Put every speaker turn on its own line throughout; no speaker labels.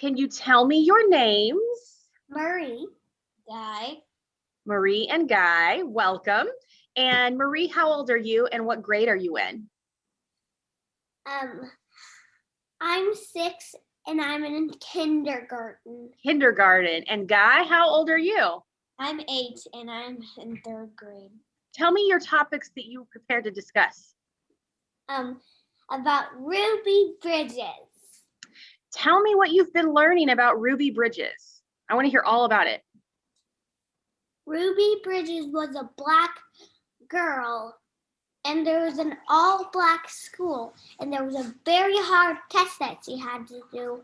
Can you tell me your names?
Marie. Guy.
Marie and Guy, welcome. And Marie, how old are you and what grade are you in?
I'm 6 and I'm in kindergarten.
Kindergarten. And Guy, how old are you?
I'm 8 and I'm in 3rd grade.
Tell me your topics that you prepared to discuss.
About Ruby Bridges.
Tell me what you've been learning about Ruby Bridges. I want to hear all about it.
Ruby Bridges was a black girl, and there was an all-black school, and there was a very hard test that she had to do.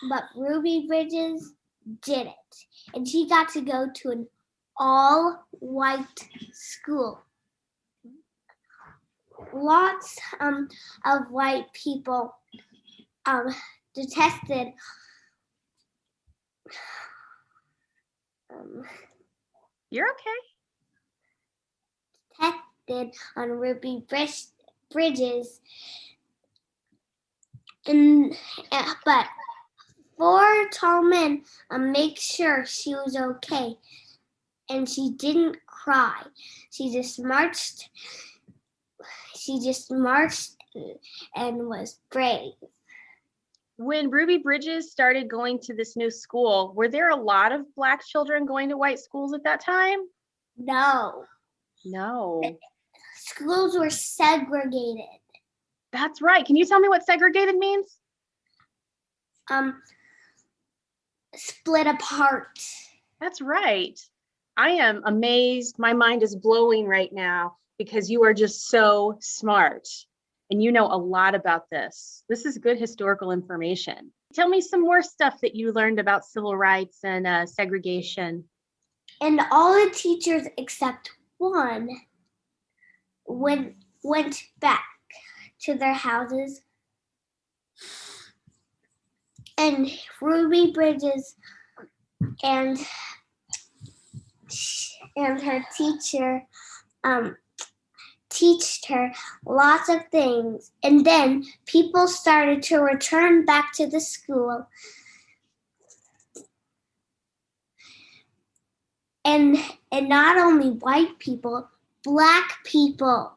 But Ruby Bridges did it, and she got to go to an all-white school. Lots of white people detested
You're okay.
Detested on Ruby Bridges, but 4 tall men make sure she was okay, and she didn't cry. She just marched and was brave.
When Ruby Bridges started going to this new school, were there a lot of black children going to white schools at that time?
No. Schools were segregated.
That's right. Can you tell me what segregated means?
Split apart.
That's right. I am amazed. My mind is blowing right now because you are just so smart and you know a lot about this. This is good historical information. Tell me some more stuff that you learned about civil rights and segregation.
And all the teachers except one went back to their houses. And Ruby Bridges and her teacher taught her lots of things. And then people started to return back to the school. And not only white people, black people.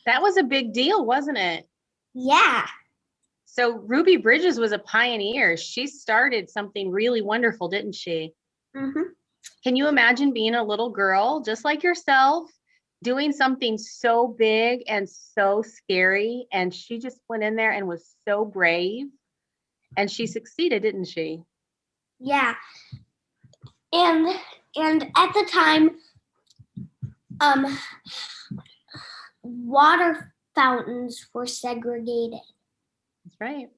That was a big deal, wasn't it?
Yeah.
So Ruby Bridges was a pioneer. She started something really wonderful, didn't she?
Mm-hmm.
Can you imagine being a little girl just like yourself, doing something so big and so scary? And she just went in there and was so brave. And she succeeded, didn't she?
Yeah. And at the time, water fountains were segregated.
That's right.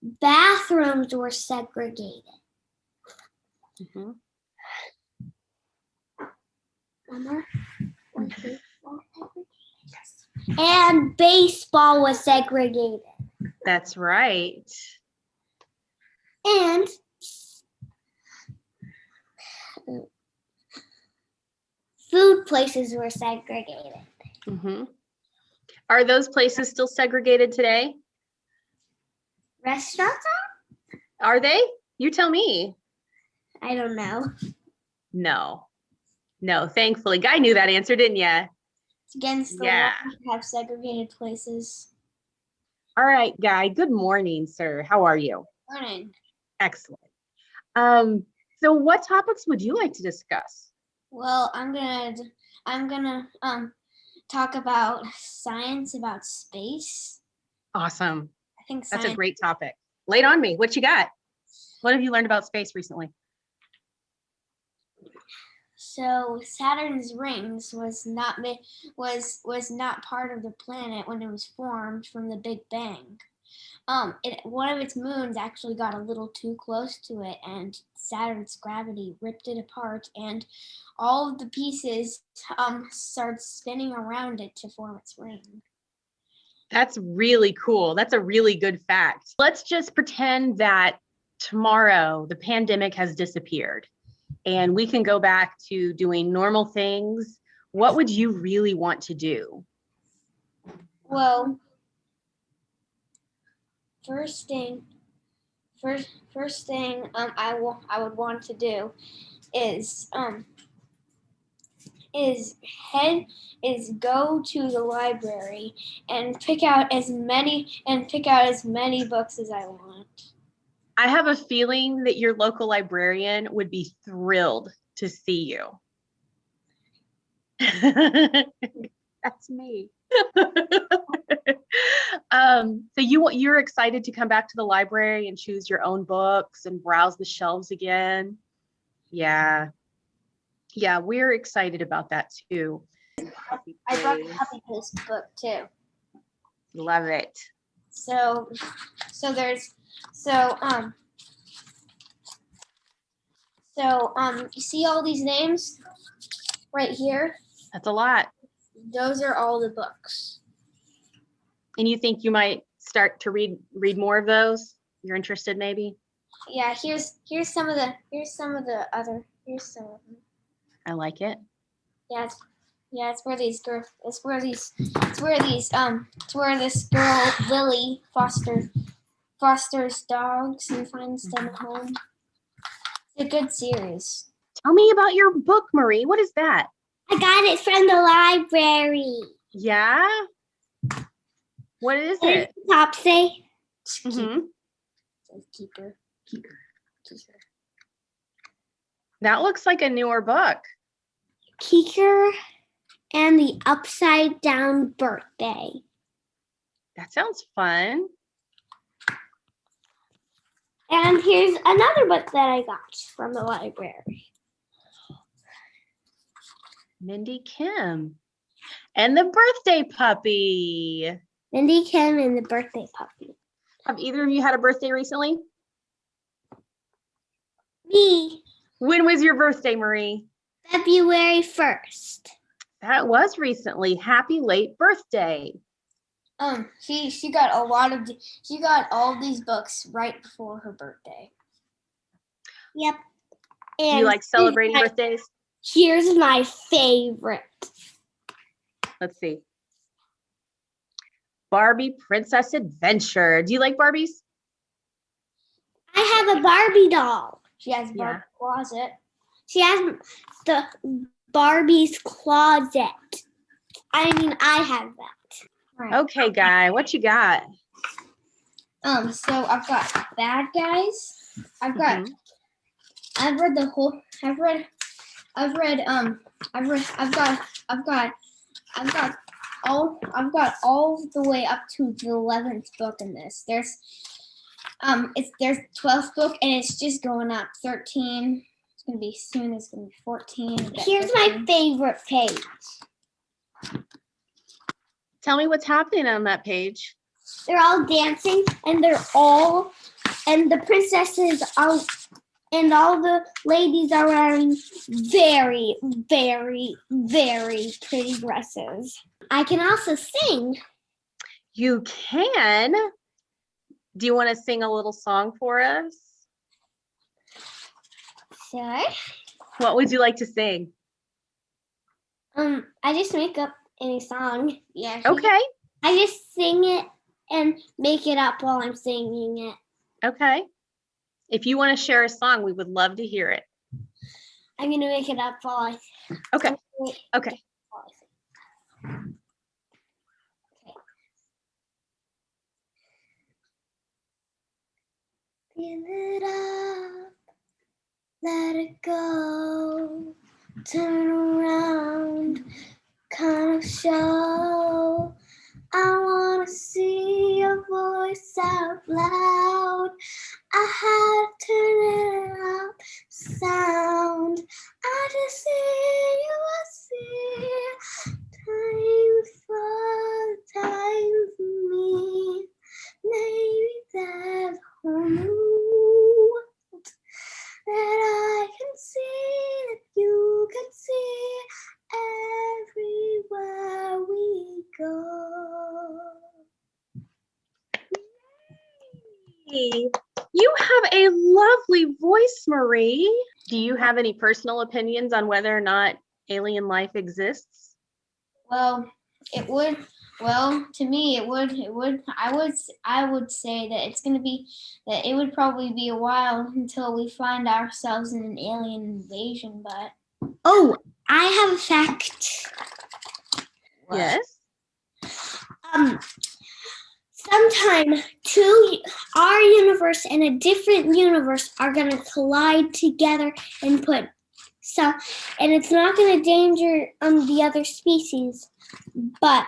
Bathrooms were segregated.
Mm-hmm.
Remember? And baseball was segregated.
That's right.
And food places were segregated.
Mm-hmm. Are those places still segregated today?
Restaurants
Are they? You tell me.
I don't know.
No, thankfully. Guy knew that answer, didn't you?
It's against the law to have segregated places.
All right, Guy. Good morning, sir. How are you?
Morning.
Excellent. So what topics would you like to discuss?
Well, I'm gonna talk about science, about space.
Awesome.
I think
that's a great topic. Lay it on me. What you got? What have you learned about space recently?
So Saturn's rings was not part of the planet when it was formed from the Big Bang. One of its moons actually got a little too close to it, and Saturn's gravity ripped it apart, and all of the pieces started spinning around it to form its ring.
That's really cool. That's a really good fact. Let's just pretend that tomorrow the pandemic has disappeared and we can go back to doing normal things. What would you really want to do?
Well, first thing, first thing I would want to do is head is go to the library and pick out as many books as I want.
I have a feeling that your local librarian would be thrilled to see you. That's me. So you're excited to come back to the library and choose your own books and browse the shelves again? Yeah. Yeah, we're excited about that too.
I brought the Puppy Paste book too.
Love it.
So you see all these names right here?
That's a lot.
Those are all the books.
And you think you might start to read more of those? You're interested maybe?
Yeah, here's some of the other. Here's some of them.
I like it.
Yeah, it's where this girl Lily fosters dogs and finds them a home. It's a good series.
Tell me about your book, Marie. What is that?
I got it from the library.
Yeah? What is it?
Topsy.
Mm-hmm.
Keeper.
That looks like a newer book.
Keeker and the Upside Down Birthday.
That sounds fun.
And here's another book that I got from the library.
Mindy Kim and the birthday puppy.
Mindy Kim and the birthday puppy.
Have either of you had a birthday recently?
Me.
When was your birthday, Marie?
February 1st.
That was recently. Happy late birthday.
She got all these books right before her birthday. Yep.
Do you like celebrating birthdays?
Here's my favorite.
Let's see. Barbie Princess Adventure. Do you like Barbies?
I have a Barbie doll. She has a Barbie
Yeah.
closet. She has the Barbie's closet. I mean, I have that. Right.
Okay, Guy, what you got?
So I've got Bad Guys. I've got all the way up to the 11th book in this. There's 12th book and it's just going up. 13. It's gonna be 14. Here's 15. My favorite page.
Tell me what's happening on that page.
They're all dancing and the princesses are, and all the ladies are wearing very, very, very pretty dresses. I can also sing.
You can. Do you want to sing a little song for us?
Sure.
What would you like to sing?
I just make up any song. Yeah.
Okay.
I just sing it and make it up while I'm singing it.
Okay. If you want to share a song, we would love to hear it.
I'm gonna make it up while I.
Okay. Okay.
Give it up, let it go, turn around, kind of show. I wanna see your voice out loud. I had to turn it up, sound. I just see you, I see. Time for time for me. Maybe that whole new world that I can see, that you can see everywhere we go.
Hey, you have a lovely voice, Marie. Do you have any personal opinions on whether or not alien life exists?
Well, it would. Well, to me, I would say that it would probably be a while until we find ourselves in an alien invasion. But oh, I have a fact.
Yes.
Um, sometime our universe and a different universe are gonna collide together and and it's not gonna danger the other species, but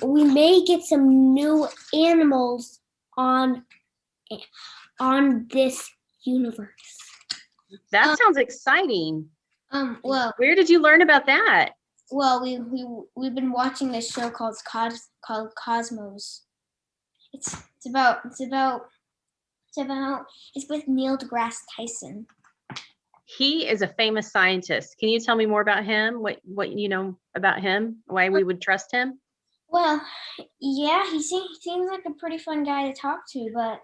we may get some new animals on this universe.
That sounds exciting.
Well,
Where did you learn about that?
well, we've been watching this show called Cosmos. It's with Neil deGrasse Tyson.
He is a famous scientist. Can you tell me more about him? What you know about him? Why we would trust him?
Well, yeah, he seems like a pretty fun guy to talk to, but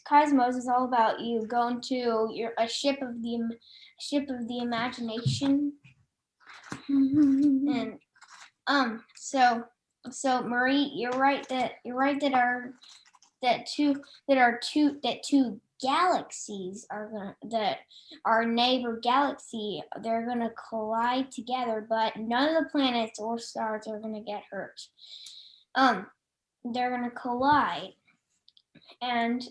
Cosmos is all about you going to a ship of the imagination, and so Marie, you're right that two galaxies are gonna that our neighbor galaxy, they're gonna collide together, but none of the planets or stars are gonna get hurt. They're gonna collide, and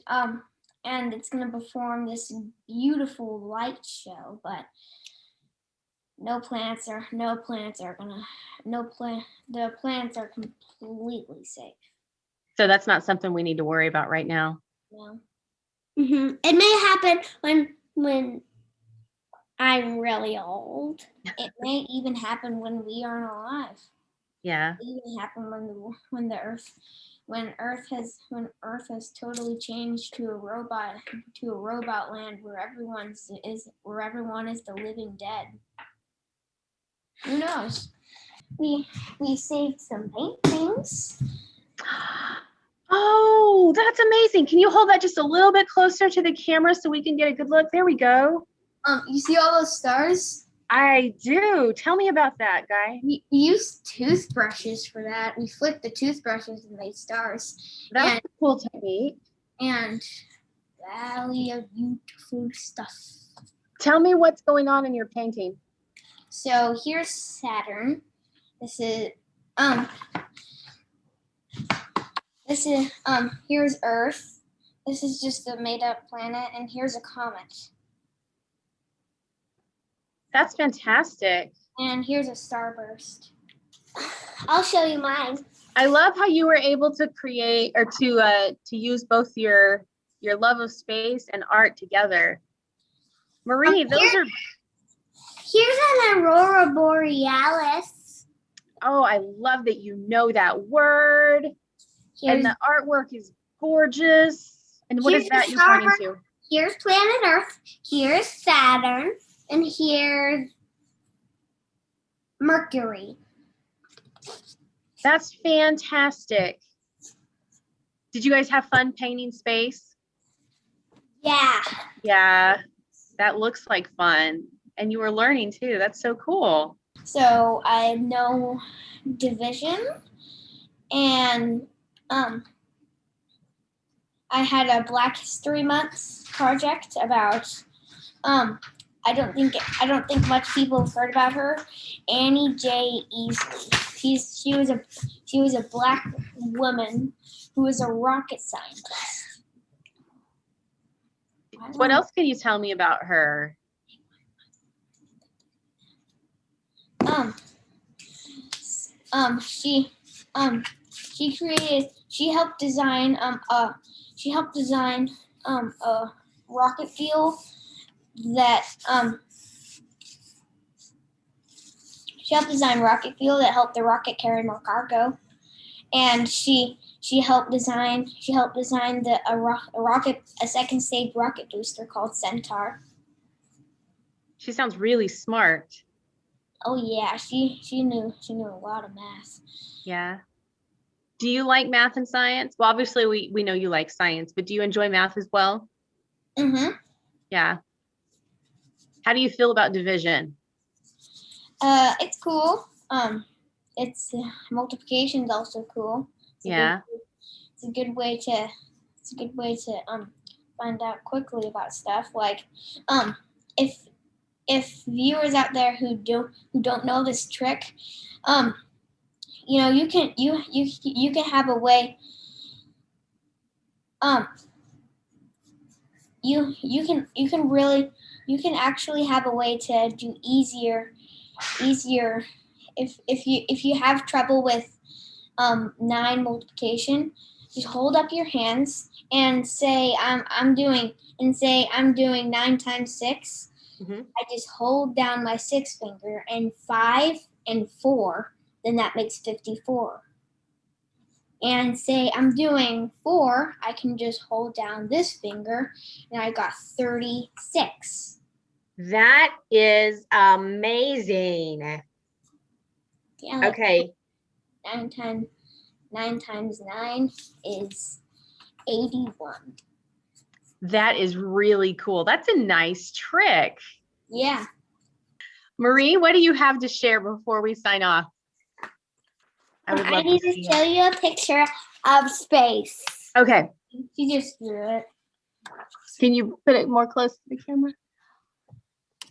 it's gonna perform this beautiful light show, but the planets are completely safe.
So that's not something we need to worry about right now.
No. It may happen when I'm really old. It may even happen when we aren't alive.
Yeah.
It even happen when Earth has totally changed to a robot land where everyone is the living dead. Who knows? We saved some paintings.
Oh, that's amazing. Can you hold that just a little bit closer to the camera so we can get a good look? There we go.
You see all those stars?
I do. Tell me about that, guy.
We used toothbrushes for that. We flipped the toothbrushes and made stars.
That's a cool technique.
And valley of beautiful stuff.
Tell me what's going on in your painting.
So here's Saturn. Here's Earth. This is just a made-up planet, and here's a comet.
That's fantastic.
And here's a starburst. I'll show you mine.
I love how you were able to create or to use both your love of space and art together. Marie,
Here's an aurora borealis.
Oh, I love that you know that word. And the artwork is gorgeous. And what is that you're pointing to?
Here's planet Earth. Here's Saturn. And here's Mercury.
That's fantastic. Did you guys have fun painting space?
Yeah.
Yeah, that looks like fun. And you were learning too. That's so cool.
So I know division, and I had a Black History Month project about I don't think much people have heard about her, Annie J. Easley. She was a black woman who was a rocket scientist.
What else can you tell me about her?
She helped design a rocket fuel that helped the rocket carry more cargo, and she helped design a second stage rocket booster called Centaur.
She sounds really smart.
Oh yeah, she knew a lot of math.
Yeah. Do you like math and science? Well, obviously we know you like science, but do you enjoy math as well?
Mm-hmm.
Yeah. How do you feel about division?
It's cool. it's multiplication is also cool.
Yeah.
It's a good way to find out quickly about stuff. Like if viewers out there who don't know this trick, you can have a way. You can actually have a way to do easier if you have trouble with 9 multiplication. Just hold up your hands and say I'm doing 9 times 6.
Mm-hmm.
I just hold down my 6th finger, and 5 and 4, then that makes 54. And say I'm doing 4, I can just hold down this finger, and I got 36.
That is amazing.
Yeah.
Okay.
9 times 9 is 81.
That is really cool. That's a nice trick.
Yeah.
Marie, what do you have to share before we sign off?
I need to show you a picture of space.
Okay.
You just drew it.
Can you put it more close to the camera?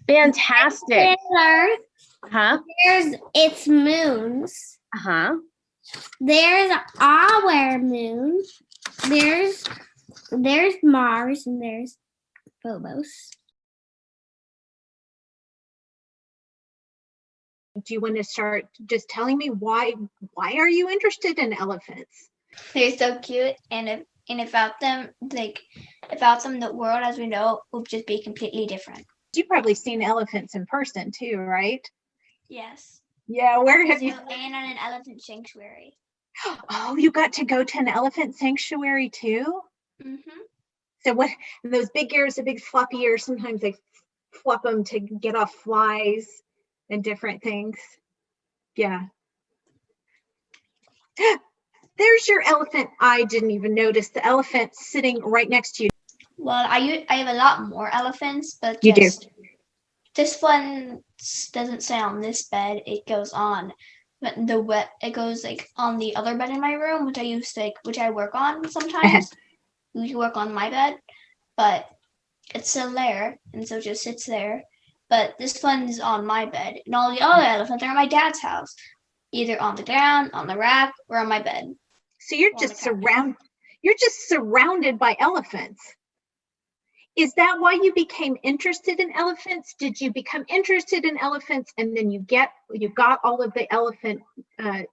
Fantastic.
There's Earth.
Huh?
There's its moons.
Uh-huh.
There's our moon. There's Mars, and there's Phobos.
Do you want to start just telling me why are you interested in elephants?
They're so cute, and without them, the world as we know would just be completely different.
You've probably seen elephants in person too, right?
Yes.
Yeah, where have you?
And on an elephant sanctuary.
Oh, you got to go to an elephant sanctuary too?
Mm-hmm.
So what, those big ears, the big floppy ears, sometimes they flop them to get off flies and different things. Yeah. There's your elephant. I didn't even notice the elephant sitting right next to you.
Well, I have a lot more elephants, but
You do.
This one doesn't stay on this bed. It goes on it goes like on the other bed in my room, which I work on sometimes. We work on my bed, but it's still there, and so it just sits there. But this one is on my bed, and all the other elephants are at my dad's house, either on the ground, on the rack, or on my bed.
So you're just surrounded by elephants. Is that why you became interested in elephants? Did you become interested in elephants and then you got all of the elephant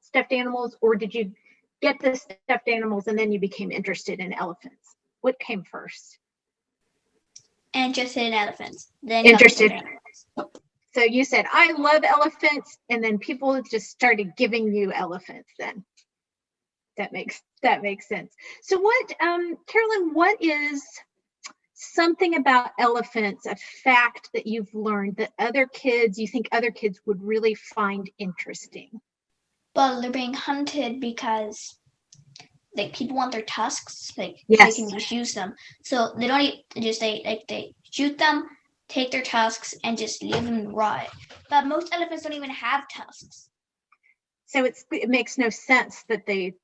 stuffed animals, or did you get the stuffed animals and then you became interested in elephants? What came first?
Interested in elephants. Then
Interested. So you said, I love elephants, and then people just started giving you elephants then. That makes sense. So what, Carolyn, what is something about elephants, a fact that you've learned that you think other kids would really find interesting?
Well, they're being hunted because people want their tusks,
yes.
They can just use them. So they don't they shoot them, take their tusks, and just leave them rot. But most elephants don't even have tusks.
So it makes no sense that they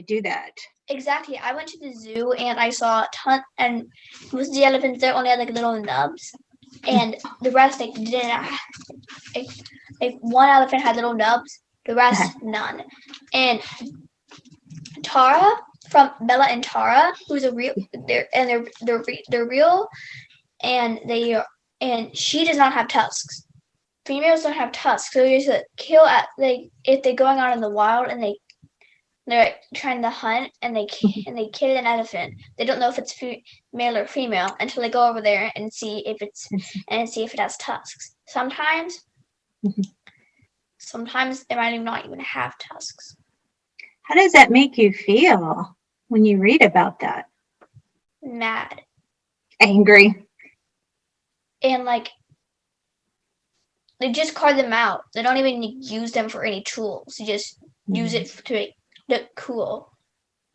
do that.
Exactly. I went to the zoo and I saw a ton, and most of the elephants there only had little nubs, and the rest didn't. One elephant had little nubs, the rest none. And Tara from Bella and Tara, who's a real, they're real, and she does not have tusks. Females don't have tusks, so you just kill if they're going out in the wild and they're trying to hunt and they kill an elephant. They don't know if it's male or female until they go over there and see if it has tusks. Sometimes they might not even have tusks.
How does that make you feel when you read about that?
Mad.
Angry.
And they just carve them out. They don't even use them for any tools. They just use it to look cool.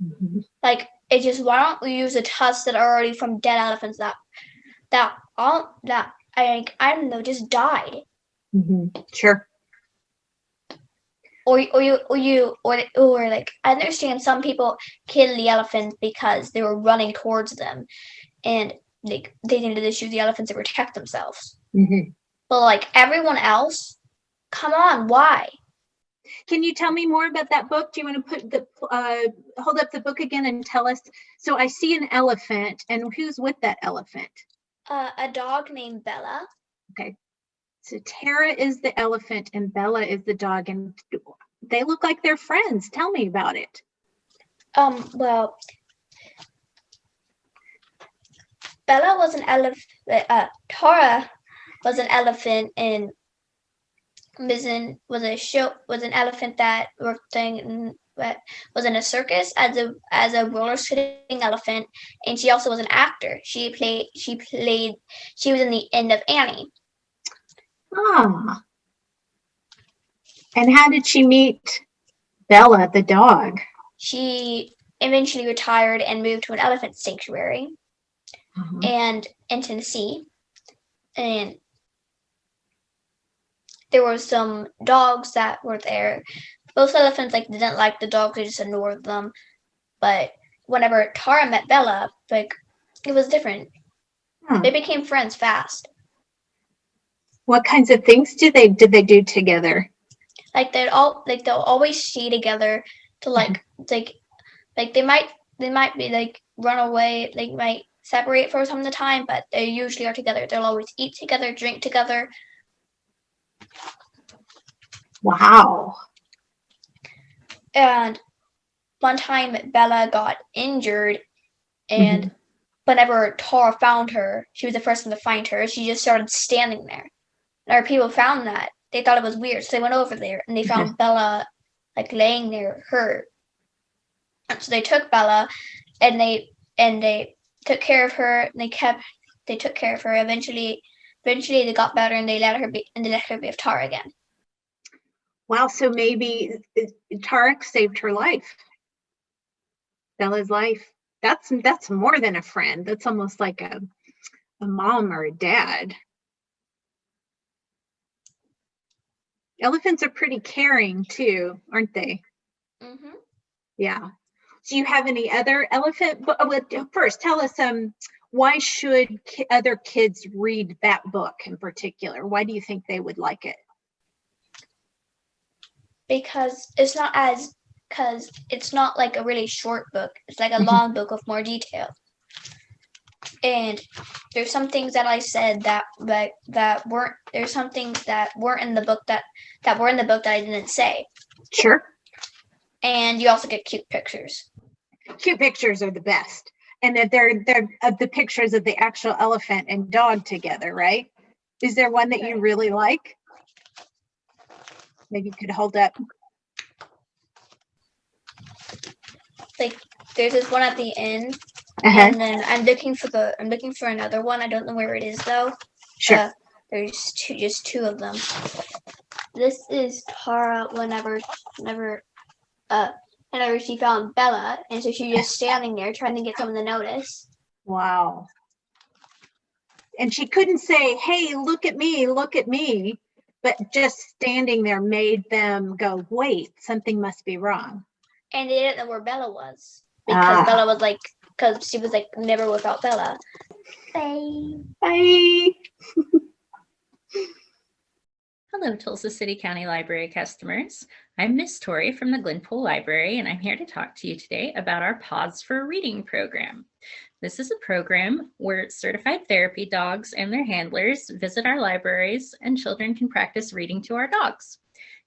Mm-hmm.
Why don't we use the tusks that are already from dead elephants that I don't know, just died.
Mm-hmm. Sure.
or like I understand some people kill the elephants because they were running towards them and like they needed to shoot the elephants to protect themselves.
Mhm.
But like everyone else, come on, why?
Can you tell me more about that book? Do you want to put the hold up the book again and tell us? So I see an elephant, and who's with that elephant?
A dog named Bella.
Okay. So Tara is the elephant and Bella is the dog, and they look like they're friends. Tell me about it.
Well, Bella was an elephant. Tara was an elephant, and Mizzen was an elephant that worked was in a circus as a roller skating elephant, and she also was an actor. She was in the end of Annie.
Ah. And how did she meet Bella, the dog?
She eventually retired and moved to an elephant sanctuary and in Tennessee. And there were some dogs that were there. Both elephants didn't like the dogs, they just ignored them. But whenever Tara met Bella, it was different. They became friends fast.
What kinds of things did they do together?
They'll always stay together to they might be run away, they might separate for some of the time, but they usually are together. They'll always eat together, drink together.
Wow.
And one time Bella got injured, and whenever Tara found her, she was the first one to find her, she just started standing there. And our people found that. They thought it was weird, so they went over there and they found Bella laying there hurt. And so they took Bella and they took care of her, and they took care of her. Eventually they got better, and they let her be with Tara again.
Wow, so maybe Tarek saved her life. Bella's life. That's more than a friend. That's almost like a mom or a dad. Elephants are pretty caring too, aren't they?
Mm-hmm.
Yeah. Do you have any other elephant? First, tell us why should other kids read that book in particular? Why do you think they would like it?
Because it's not like a really short book. It's like a long book with more detail. And there's some things that I said that weren't. There's some things that weren't in the book that were in the book that I didn't say.
Sure.
And you also get cute pictures.
Cute pictures are the best, and that they're the pictures of the actual elephant and dog together, right? Is there one that you really like? Maybe you could hold up.
There's this one at the end, and then I'm looking for another one. I don't know where it is though.
Sure.
There's just two of them. This is Tara whenever she found Bella, and so she's just standing there trying to get someone to notice.
Wow. And she couldn't say, "Hey, look at me," but just standing there made them go, "Wait, something must be wrong."
And they didn't know where Bella was because Bella was because she was never without Bella. Bye.
Bye.
Hello, Tulsa City County Library customers. I'm Miss Tori from the Glenpool Library, and I'm here to talk to you today about our Pause for Reading program. This is a program where certified therapy dogs and their handlers visit our libraries, and children can practice reading to our dogs.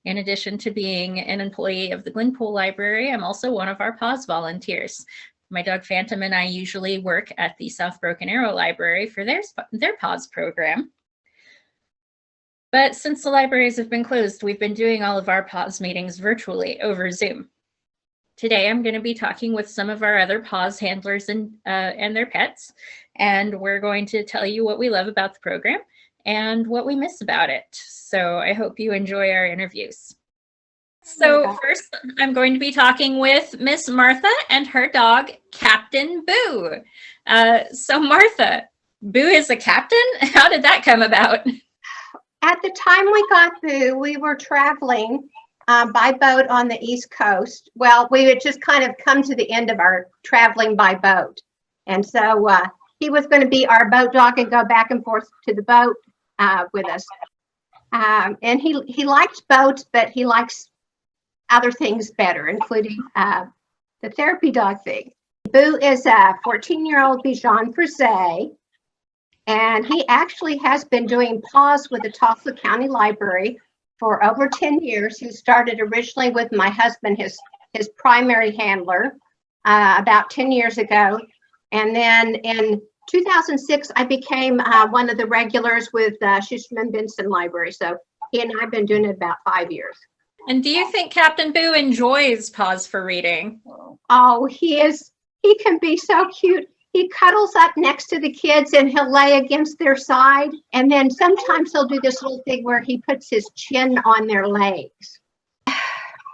In addition to being an employee of the Glenpool Library, I'm also one of our Pause volunteers. My dog Phantom and I usually work at the South Broken Arrow Library for their Pause program. But since the libraries have been closed, we've been doing all of our Pause meetings virtually over Zoom. Today, I'm going to be talking with some of our other Pause handlers and their pets, and we're going to tell you what we love about the program and what we miss about it. So I hope you enjoy our interviews. So first, I'm going to be talking with Miss Martha and her dog, Captain Boo. So Martha, Boo is a captain? How did that come about?
At the time we got Boo, we were traveling by boat on the East Coast. Well, we had just kind of come to the end of our traveling by boat. And so he was going to be our boat dog and go back and forth to the boat with us. And he likes boats, but he likes other things better, including the therapy dog thing. Boo is a 14-year-old Bichon Frise, and he actually has been doing PAWS with the Tulsa County Library for over 10 years. He started originally with my husband, his primary handler, about 10 years ago. And then in 2006, I became one of the regulars with Schusterman Benson Library. So he and I have been doing it about 5 years.
And do you think Captain Boo enjoys Pause for Reading?
Oh, he can be so cute. He cuddles up next to the kids and he'll lay against their side. And then sometimes he'll do this little thing where he puts his chin on their legs.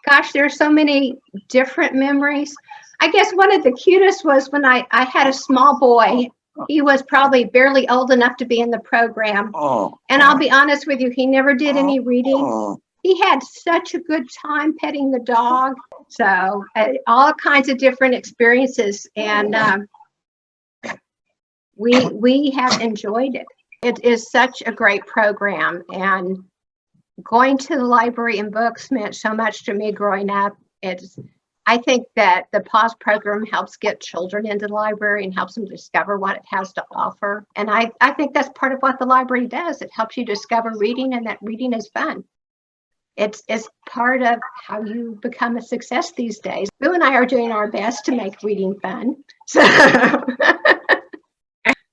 Gosh, there's so many different memories. I guess one of the cutest was when I had a small boy. He was probably barely old enough to be in the program. And I'll be honest with you, he never did any reading. He had such a good time petting the dog. So all kinds of different experiences. And we have enjoyed it. It is such a great program. And going to the library and books meant so much to me growing up. I think that the PAWS program helps get children into the library and helps them discover what it has to offer. And I think that's part of what the library does. It helps you discover reading, and that reading is fun. It's part of how you become a success these days. Boo and I are doing our best to make reading fun. So,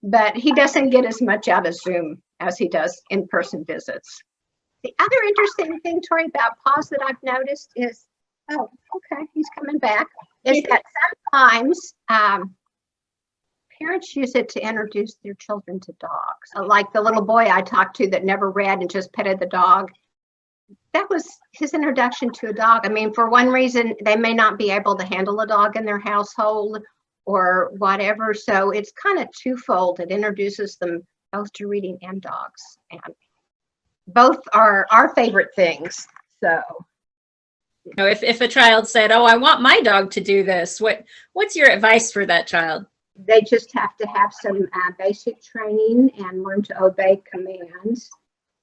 but he doesn't get as much out of Zoom as he does in-person visits. The other interesting thing, Tori, about PAWS that I've noticed is, oh, okay, he's coming back, is that sometimes parents use it to introduce their children to dogs. Like the little boy I talked to that never read and just petted the dog. That was his introduction to a dog. I mean, for one reason, they may not be able to handle a dog in their household or whatever. So it's kind of twofold. It introduces them both to reading and dogs. And both are our favorite things. So
if a child said, "Oh, I want my dog to do this," what's your advice for that child?
they just have to have some basic training and learn to obey commands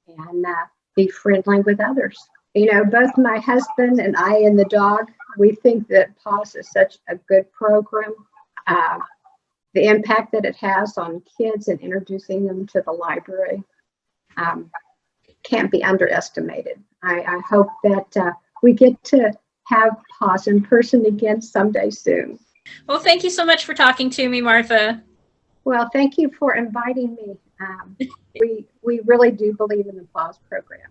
and be friendly with others. You know, both my husband and I and the dog, we think that PAWS is such a good program. The impact that it has on kids and introducing them to the library can't be underestimated. I hope that we get to have PAWS in person again someday soon.
Well, thank you so much for talking to me, Martha.
Well, thank you for inviting me. We really do believe in the PAWS program.